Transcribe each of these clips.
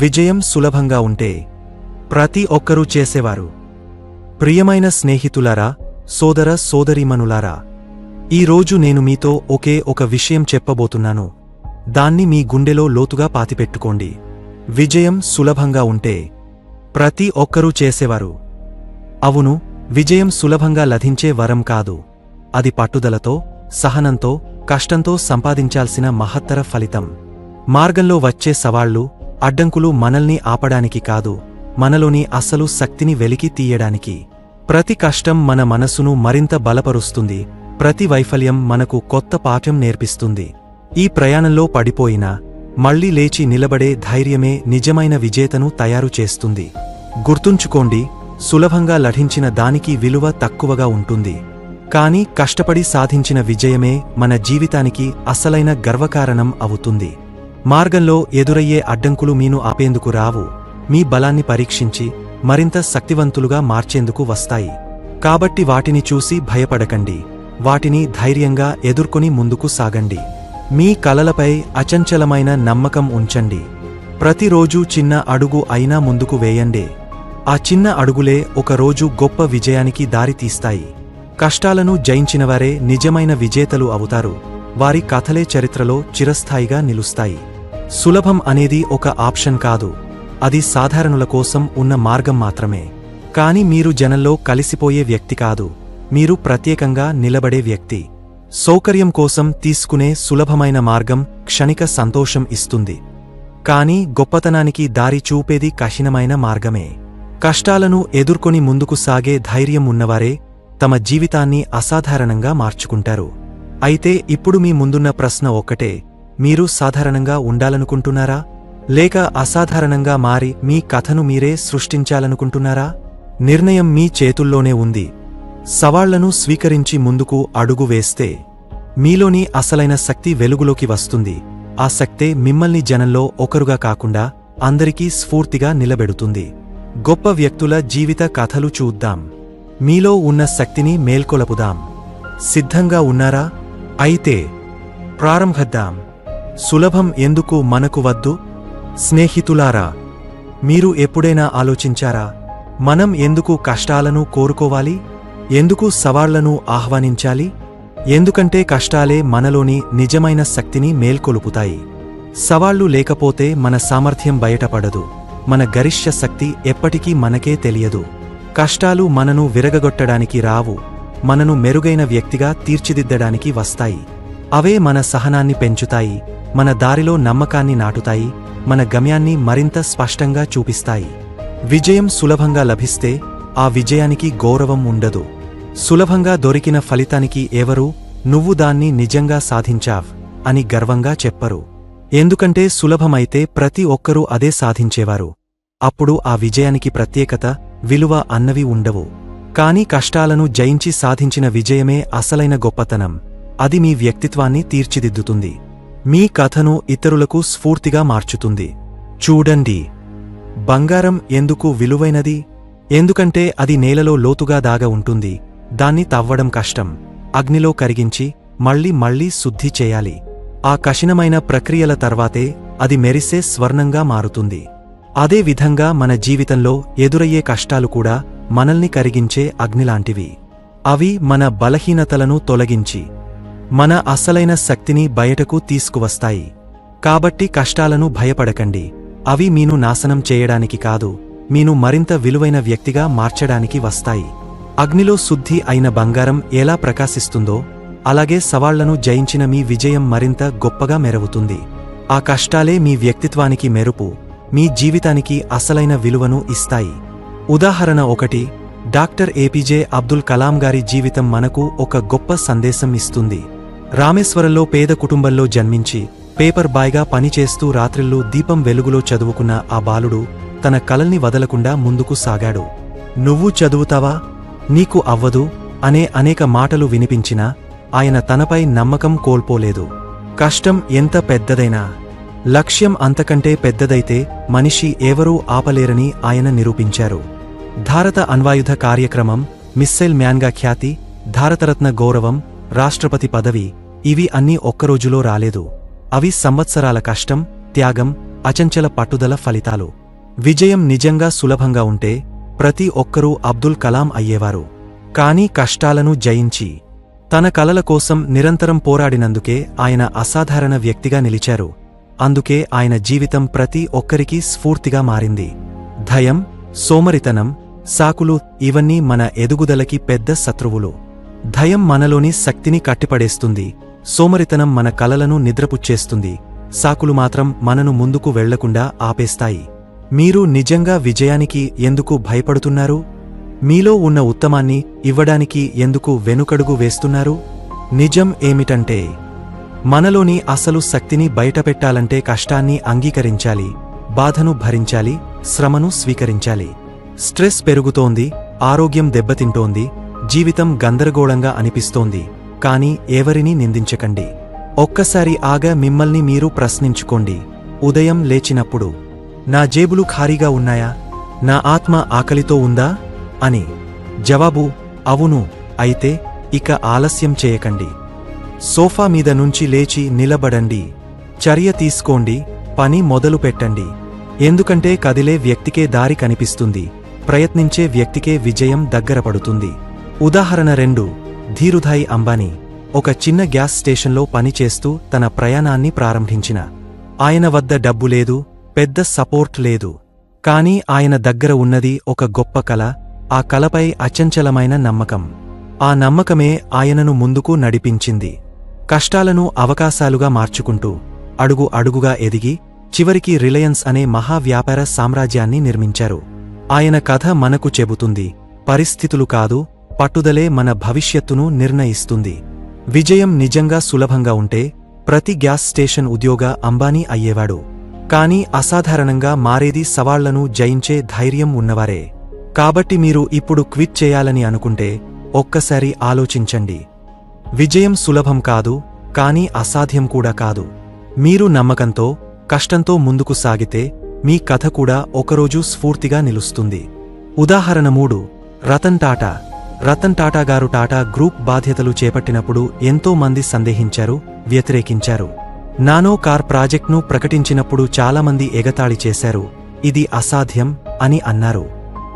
విజయం సులభంగా ఉంటే ప్రతి ఒక్కరూ చేసేవారు. ప్రియమైన స్నేహితులారా, సోదర సోదరీమణులారా, ఈరోజు నేను మీతో ఒకే ఒక విషయం చెప్పబోతున్నాను. దాన్ని మీ గుండెలో లోతుగా పాతిపెట్టుకోండి. విజయం సులభంగా ఉంటే ప్రతి ఒక్కరూ చేసేవారు. అవును, విజయం సులభంగా లభించే వరం కాదు. అది పట్టుదలతో, సహనంతో, కష్టంతో సంపాదించాల్సిన మహత్తర ఫలితం. మార్గంలో వచ్చే సవాళ్లు, అడ్డంకులు మనల్ని ఆపడానికి కాదు, మనలోని అసలు శక్తిని వెలికి తీయడానికి. ప్రతి కష్టం మన మనసును మరింత బలపరుస్తుంది, ప్రతి వైఫల్యం మనకు కొత్త పాఠం నేర్పిస్తుంది. ఈ ప్రయాణంలో పడిపోయినా మళ్లీ లేచి నిలబడే ధైర్యమే నిజమైన విజేతను తయారు చేస్తుంది. గుర్తుంచుకోండి, సులభంగా లభించిన దానికి విలువ తక్కువగా ఉంటుంది. కానీ కష్టపడి సాధించిన విజయమే మన జీవితానికి అసలైన గర్వకారణం అవుతుంది. మార్గంలో ఎదురయ్యే అడ్డంకులు మీను ఆపేందుకు రావు, మీ బలాన్ని పరీక్షించి మరింత శక్తివంతులుగా మార్చేందుకు వస్తాయి. కాబట్టి వాటిని చూసి భయపడకండి, వాటిని ధైర్యంగా ఎదుర్కొని ముందుకు సాగండి. మీ కలలపై అచంచలమైన నమ్మకం ఉంచండి. ప్రతిరోజూ చిన్న అడుగు అయినా ముందుకు వేయండి. ఆ చిన్న అడుగులే ఒకరోజు గొప్ప విజయానికి దారి తీస్తాయి. కష్టాలను జయించినవారే నిజమైన విజేతలు అవుతారు. వారి కథలే చరిత్రలో చిరస్థాయిగా నిలుస్తాయి. సులభం అనేది ఒక ఆప్షన్ కాదు, అది సాధారణుల కోసం ఉన్న మార్గం మాత్రమే. కాని మీరు జనంలో కలిసిపోయే వ్యక్తి కాదు, మీరు ప్రత్యేకంగా నిలబడే వ్యక్తి. సౌకర్యం కోసం తీసుకునే సులభమైన మార్గం క్షణిక సంతోషం ఇస్తుంది, కాని గొప్పతనానికి దారి చూపేది కఠినమైన మార్గమే. కష్టాలను ఎదుర్కొని ముందుకు సాగే ధైర్యం ఉన్నవారే తమ జీవితాన్ని అసాధారణంగా మార్చుకుంటారు. అయితే ఇప్పుడు మీ ముందున్న ప్రశ్న ఒక్కటే: మీరు సాధారణంగా ఉండాలనుకుంటున్నారా, లేక అసాధారణంగా మారి మీ కథను మీరే సృష్టించాలనుకుంటున్నారా? నిర్ణయం మీ చేతుల్లోనే ఉంది. సవాళ్లను స్వీకరించి ముందుకు అడుగు వేస్తే మీలోని అసలైన శక్తి వెలుగులోకి వస్తుంది. ఆ శక్తే మిమ్మల్ని జనంలో ఒకరుగా కాకుండా అందరికీ స్ఫూర్తిగా నిలబెడుతుంది. గొప్ప వ్యక్తుల జీవిత కథలు చూద్దాం, మీలో ఉన్న శక్తిని మేల్కొలపుదాం. సిద్ధంగా ఉన్నారా? అయితే ప్రారంభిద్దాం. సులభం ఎందుకు మనకు వద్దు? స్నేహితులారా, మీరు ఎప్పుడైనా ఆలోచించారా, మనం ఎందుకు కష్టాలను కోరుకోవాలి? ఎందుకు సవాళ్లను ఆహ్వానించాలి? ఎందుకంటే కష్టాలే మనలోని నిజమైన శక్తిని మేల్కొలుపుతాయి. సవాళ్లు లేకపోతే మన సామర్థ్యం బయటపడదు, మన గరిష్ట శక్తి ఎప్పటికీ మనకే తెలియదు. కష్టాలు మనను విరగగొట్టడానికి రావు, మనను మెరుగైన వ్యక్తిగా తీర్చిదిద్దడానికి వస్తాయి. అవే మన సహనాన్ని పెంచుతాయి, మన దారిలో నమ్మకాన్ని నాటుతాయి, మన గమ్యాన్ని మరింత స్పష్టంగా చూపిస్తాయి. విజయం సులభంగా లభిస్తే ఆ విజయానికి గౌరవం ఉండదు. సులభంగా దొరికిన ఫలితానికి ఎవరూ "నువ్వు దాన్ని నిజంగా సాధించావ్" అని గర్వంగా చెప్పరు. ఎందుకంటే సులభమైతే ప్రతి ఒక్కరూ అదే సాధించేవారు. అప్పుడు ఆ విజయానికి ప్రత్యేకత, విలువ అన్నవి ఉండవు. కాని కష్టాలను జయించి సాధించిన విజయమే అసలైన గొప్పతనం. అది మీ వ్యక్తిత్వాన్ని తీర్చిదిద్దుతుంది, మీ కథను ఇతరులకు స్ఫూర్తిగా మార్చుతుంది. చూడండి, బంగారం ఎందుకు విలువైనది? ఎందుకంటే అది నేలలో లోతుగా దాగ ఉంటుంది. దాన్ని తవ్వడం కష్టం, అగ్నిలో కరిగించి మళ్లీ మళ్లీ శుద్ధి చేయాలి. ఆ కఠినమైన ప్రక్రియల తర్వాతే అది మెరిసే స్వర్ణంగా మారుతుంది. అదే విధంగా మన జీవితంలో ఎదురయ్యే కష్టాలు కూడా మనల్ని కరిగించే అగ్నిలాంటివి. అవి మన బలహీనతలను తొలగించి మన అసలైన శక్తిని బయటకు తీసుకువస్తాయి. కాబట్టి కష్టాలను భయపడకండి, అవి మీను నాశనం చేయడానికి కాదు, మీను మరింత విలువైన వ్యక్తిగా మార్చడానికి వస్తాయి. అగ్నిలో శుద్ధి అయిన బంగారం ఎలా ప్రకాశిస్తుందో అలాగే సవాళ్లను జయించిన మీ విజయం మరింత గొప్పగా మెరువుతుంది. ఆ కష్టాలే మీ వ్యక్తిత్వానికి మెరుపు, మీ జీవితానికి అసలైన విలువను ఇస్తాయి. ఉదాహరణ 1: డాక్టర్ ఏపీజే అబ్దుల్ కలాం గారి జీవితం మనకు ఒక గొప్ప సందేశం ఇస్తుంది. రామేశ్వరంలో పేద కుటుంబంలో జన్మించి పేపర్ బాయ్గా పనిచేస్తూ రాత్రిళ్ళు దీపం వెలుగులో చదువుకున్న ఆ బాలుడు తన కలల్ని వదలకుండా ముందుకు సాగాడు. "నువ్వు చదువుతావా? నీకు అవ్వదు" అనే అనేక మాటలు వినిపించినా ఆయన తనపై నమ్మకం కోల్పోలేదు. కష్టం ఎంత పెద్దదైనా, లక్ష్యం అంతకంటే పెద్దదైతే మనిషి ఎవరూ ఆపలేరని ఆయన నిరూపించారు. భారత అణ్వాయుధ కార్యక్రమం, మిస్సైల్ మ్యాన్గా ఖ్యాతి, భారతరత్న గౌరవం, రాష్ట్రపతి పదవి, ఇవి అన్నీ ఒక్కరోజులో రాలేదు. అవి సంవత్సరాల కష్టం, త్యాగం, అచంచల పట్టుదల ఫలితాలు. విజయం నిజంగా సులభంగా ఉంటే ప్రతి ఒక్కరూ అబ్దుల్ కలాం అయ్యేవారు. కానీ కష్టాలను జయించి తన కలల కోసం నిరంతరం పోరాడినందుకే ఆయన అసాధారణ వ్యక్తిగా నిలిచారు. అందుకే ఆయన జీవితం ప్రతి ఒక్కరికీ స్ఫూర్తిగా మారింది. ధైర్యం, సోమరితనం, సాకులు ఇవన్నీ మన ఎదుగుదలకి పెద్ద శత్రువులు. ధైర్యం మనలోని శక్తిని కట్టిపడేస్తుంది, సోమరితనం మన కలలను నిద్రపుచ్చేస్తుంది, సాకులు మాత్రం మనను ముందుకు వెళ్లకుండా ఆపేస్తాయి. మీరు నిజంగా విజయానికి ఎందుకు భయపడుతున్నారు? మీలో ఉన్న ఉత్తమాన్ని ఇవ్వడానికి ఎందుకు వెనుకడుగు వేస్తున్నారు? నిజం ఏమిటంటే, మనలోని అసలు శక్తిని బయటపెట్టాలంటే కష్టాన్ని అంగీకరించాలి, బాధను భరించాలి, శ్రమను స్వీకరించాలి. స్ట్రెస్ పెరుగుతోంది, ఆరోగ్యం దెబ్బతింటోంది, జీవితం గందరగోళంగా అనిపిస్తోంది. కాని ఎవరినీ నిందించకండి. ఒక్కసారి ఆగా మిమ్మల్ని మీరు ప్రశ్నించుకోండి. ఉదయం లేచినప్పుడు నా జేబులు ఖాళీగా ఉన్నాయా? నా ఆత్మ ఆకలితో ఉందా అని. జవాబు అవును అయితే ఇక ఆలస్యం చేయకండి. సోఫా మీద నుంచి లేచి నిలబడండి. చర్య తీసుకోండి, పని మొదలుపెట్టండి. ఎందుకంటే కదిలే వ్యక్తికే దారి కనిపిస్తుంది, ప్రయత్నించే వ్యక్తికే విజయం దగ్గరపడుతుంది. ఉదాహరణ 2. ధీరుభాయ్ అంబానీ ఒక చిన్న గ్యాస్ స్టేషన్లో పనిచేస్తూ తన ప్రయాణాన్ని ప్రారంభించిన. ఆయన వద్ద డబ్బు లేదు, పెద్ద సపోర్ట్ లేదు. కాని ఆయన దగ్గర ఉన్నది ఒక గొప్ప కల. ఆ కలపై అచంచలమైన నమ్మకం. ఆ నమ్మకమే ఆయనను ముందుకు నడిపించింది. కష్టాలను అవకాశాలుగా మార్చుకుంటూ అడుగు అడుగుగా ఎదిగి చివరికి రిలయన్స్ అనే మహావ్యాపార సామ్రాజ్యాన్ని నిర్మించారు. ఆయన కథ మనకు చెబుతుంది, పరిస్థితులు కాదు, పట్టుదలే మన భవిష్యత్తును నిర్ణయిస్తుంది. విజయం నిజంగా సులభంగా ఉంటే ప్రతి గ్యాస్ స్టేషన్ ఉద్యోగ అంబానీ అయ్యేవాడు. కాని అసాధారణంగా మారేది సవాళ్లను జయించే ధైర్యం ఉన్నవారే. కాబట్టి మీరు ఇప్పుడు క్విట్ చేయాలని అనుకుంటే ఒక్కసారి ఆలోచించండి. విజయం సులభం కాదు, కాని అసాధ్యం కూడా కాదు. మీరు నమ్మకంతో, కష్టంతో ముందుకు సాగితే మీ కథ కూడా ఒకరోజు స్ఫూర్తిగా నిలుస్తుంది. ఉదాహరణ 3. రతన్ టాటా. రతన్ టాటా గారు టాటా గ్రూప్ బాధ్యతలు చేపట్టినప్పుడు ఎంతో మంది సందేహించారు, వ్యతిరేకించారు. నానో కార్ ప్రాజెక్ట్ను ప్రకటించినప్పుడు చాలామంది ఎగతాళి చేశారు, ఇది అసాధ్యం అని అన్నారు.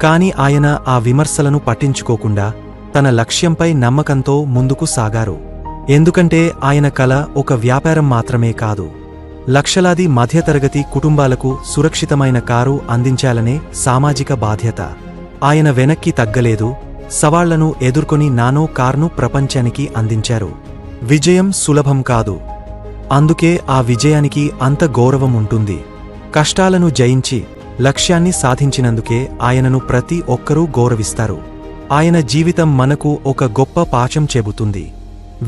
కాని ఆయన ఆ విమర్శలను పట్టించుకోకుండా తన లక్ష్యంపై నమ్మకంతో ముందుకు సాగారు. ఎందుకంటే ఆయన కల ఒక వ్యాపారం మాత్రమే కాదు, లక్షలాది మధ్యతరగతి కుటుంబాలకు సురక్షితమైన కారు అందించాలనే సామాజిక బాధ్యత. ఆయన వెనక్కి తగ్గలేదు, సవాళ్లను ఎదుర్కొని నానో కార్ను ప్రపంచానికి అందించారు. విజయం సులభం కాదు, అందుకే ఆ విజయానికి అంత గౌరవం ఉంటుంది. కష్టాలను జయించి లక్ష్యాన్ని సాధించినందుకే ఆయనను ప్రతి ఒక్కరూ గౌరవిస్తారు. ఆయన జీవితం మనకు ఒక గొప్ప పాఠం చెబుతుంది.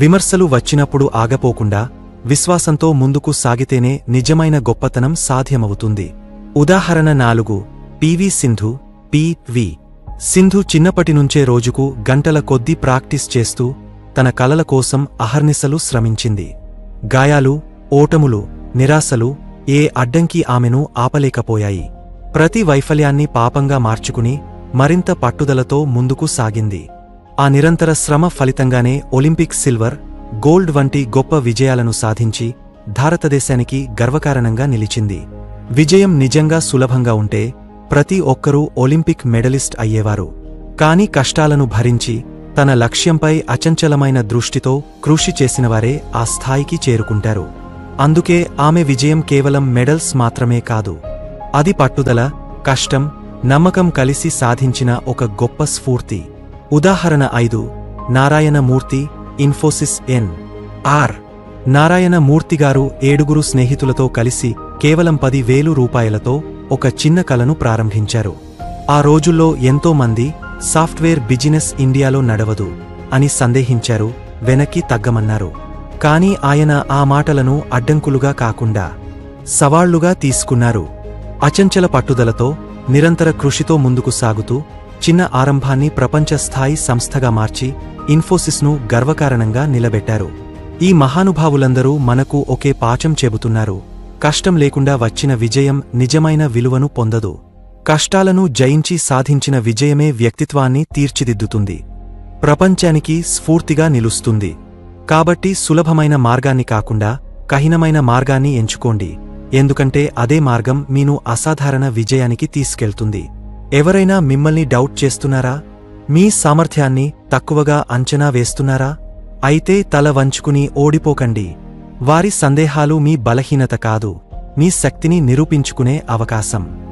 విమర్శలు వచ్చినప్పుడు ఆగపోకుండా విశ్వాసంతో ముందుకు సాగితేనే నిజమైన గొప్పతనం సాధ్యమవుతుంది. ఉదాహరణ 4. పివి సింధు. పి.వి. సింధు చిన్నప్పటినుంచే రోజుకు గంటల కొద్దీ ప్రాక్టీస్ చేస్తూ తన కలల కోసం అహర్నిశలు శ్రమించింది. గాయాలు, ఓటములు, నిరాశలు ఏ అడ్డంకి ఆమెను ఆపలేకపోయాయి. ప్రతి వైఫల్యాన్ని పాపంగా మార్చుకుని మరింత పట్టుదలతో ముందుకు సాగింది. ఆ నిరంతర శ్రమ ఫలితంగానే ఒలింపిక్ సిల్వర్, గోల్డ్ వంటి గొప్ప విజయాలను సాధించి భారతదేశానికి గర్వకారణంగా నిలిచింది. విజయం నిజంగా సులభంగా ఉంటే ప్రతి ఒక్కరూ ఒలింపిక్ మెడలిస్ట్ అయ్యేవారు. కాని కష్టాలను భరించి తన లక్ష్యంపై అచంచలమైన దృష్టితో కృషి చేసినవారే ఆ స్థాయికి చేరుకుంటారు. అందుకే ఆమె విజయం కేవలం మెడల్స్ మాత్రమే కాదు, అది పట్టుదల, కష్టం, నమ్మకం కలిసి సాధించిన ఒక గొప్ప స్ఫూర్తి. ఉదాహరణ 5. నారాయణ మూర్తి. ఇన్ఫోసిస్ ఎన్.ఆర్. నారాయణ మూర్తిగారు 7 స్నేహితులతో కలిసి కేవలం 10,000 రూపాయలతో ఒక చిన్న కలను ప్రారంభించారు. ఆ రోజుల్లో ఎంతో మంది సాఫ్ట్వేర్ బిజినెస్ ఇండియాలో నడవదు అని సందేహించారు, వెనక్కి తగ్గమన్నారు. కాని ఆయన ఆ మాటలను అడ్డంకులుగా కాకుండా సవాళ్లుగా తీసుకున్నారు. అచంచల పట్టుదలతో, నిరంతర కృషితో ముందుకు సాగుతూ చిన్న ఆరంభాన్ని ప్రపంచ స్థాయి సంస్థగా మార్చి ఇన్ఫోసిస్ను గర్వకారణంగా నిలబెట్టారు. ఈ మహానుభావులందరూ మనకు ఒకే పాఠం చెబుతున్నారు, కష్టం లేకుండా వచ్చిన విజయం నిజమైన విలువను పొందదు. కష్టాలను జయించి సాధించిన విజయమే వ్యక్తిత్వాన్ని తీర్చిదిద్దుతుంది, ప్రపంచానికి స్ఫూర్తిగా నిలుస్తుంది. కాబట్టి సులభమైన మార్గాన్ని కాకుండా కఠినమైన మార్గాన్ని ఎంచుకోండి. ఎందుకంటే అదే మార్గం మీను అసాధారణ విజయానికి తీసుకెళ్తుంది. ఎవరైనా మిమ్మల్ని డౌట్ చేస్తున్నారా? మీ సామర్థ్యాన్ని తక్కువగా అంచనా వేస్తున్నారా? అయితే తల వంచుకుని ఓడిపోకండి. వారి సందేహాలు మీ బలహీనత కాదు, మీ శక్తిని నిరూపించుకునే అవకాశం.